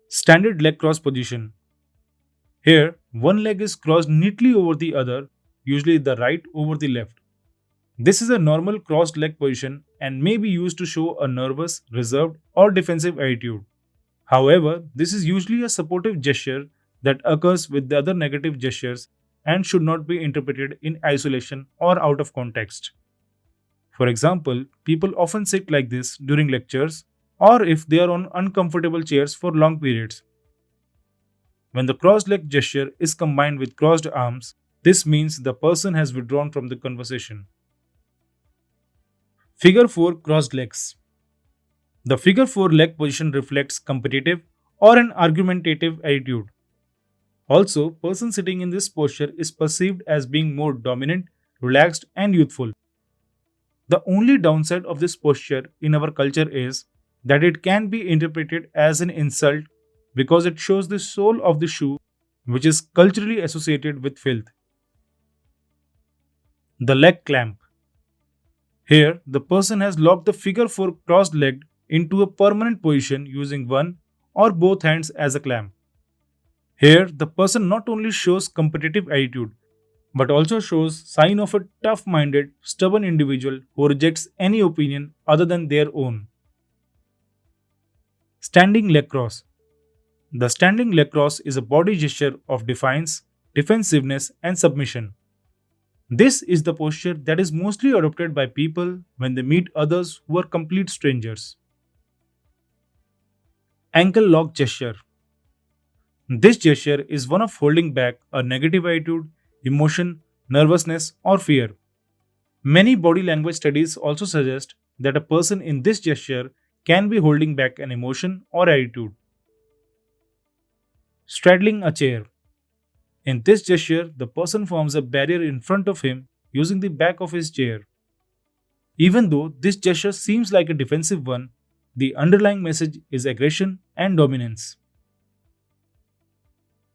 Standard leg cross position. Here, one leg is crossed neatly over the other, usually the right over the left. This is a normal crossed leg position and may be used to show a nervous, reserved, or defensive attitude. However, this is usually a supportive gesture that occurs with the other negative gestures and should not be interpreted in isolation or out of context. For example, people often sit like this during lectures or if they are on uncomfortable chairs for long periods. When the crossed leg gesture is combined with crossed arms, this means the person has withdrawn from the conversation. Figure 4 crossed legs. The figure 4 leg position reflects competitive or an argumentative attitude. Also, person sitting in this posture is perceived as being more dominant, relaxed and youthful. The only downside of this posture in our culture is that it can be interpreted as an insult because it shows the sole of the shoe, which is culturally associated with filth. The leg clamp. Here, the person has locked the figure 4 crossed leg into a permanent position using one or both hands as a clamp. Here, the person not only shows competitive attitude but also shows sign of a tough-minded, stubborn individual who rejects any opinion other than their own. Standing leg cross. The standing leg cross is a body gesture of defiance, defensiveness, and submission. This is the posture that is mostly adopted by people when they meet others who are complete strangers. Ankle lock gesture. This gesture is one of holding back a negative attitude, emotion, nervousness, or fear. Many body language studies also suggest that a person in this gesture can be holding back an emotion or attitude. Straddling a chair. In this gesture, the person forms a barrier in front of him using the back of his chair. Even though this gesture seems like a defensive one, the underlying message is aggression and dominance.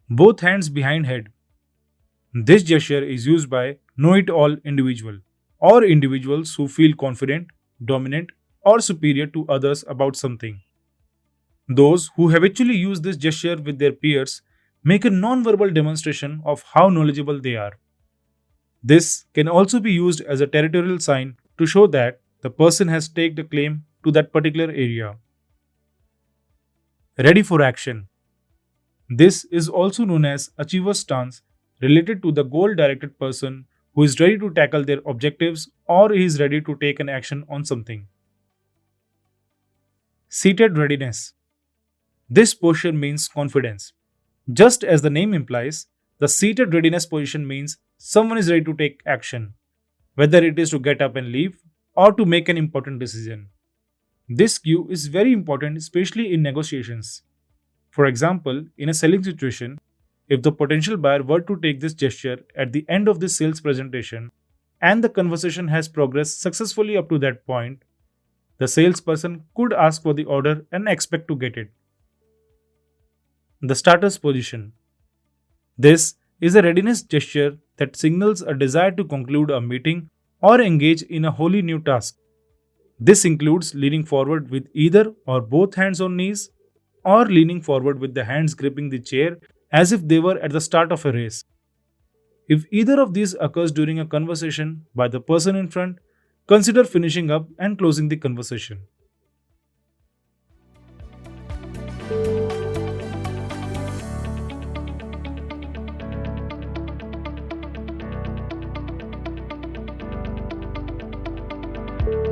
Both hands behind head. This gesture is used by know-it-all individual or individuals who feel confident, dominant, or superior to others about something. Those who habitually use this gesture with their peers make a non-verbal demonstration of how knowledgeable they are. This can also be used as a territorial sign to show that the person has staked a claim to that particular area. Ready for action. This is also known as achiever's stance, related to the goal-directed person who is ready to tackle their objectives or is ready to take an action on something. Seated readiness. This posture means confidence. Just as the name implies, the seated readiness position means someone is ready to take action, whether it is to get up and leave or to make an important decision. This cue is very important, especially in negotiations. For example, in a selling situation, if the potential buyer were to take this gesture at the end of the sales presentation and the conversation has progressed successfully up to that point, the salesperson could ask for the order and expect to get it. The starter's position. This is a readiness gesture that signals a desire to conclude a meeting or engage in a wholly new task. This includes leaning forward with either or both hands on knees or leaning forward with the hands gripping the chair as if they were at the start of a race. If either of these occurs during a conversation by the person in front, consider finishing up and closing the conversation.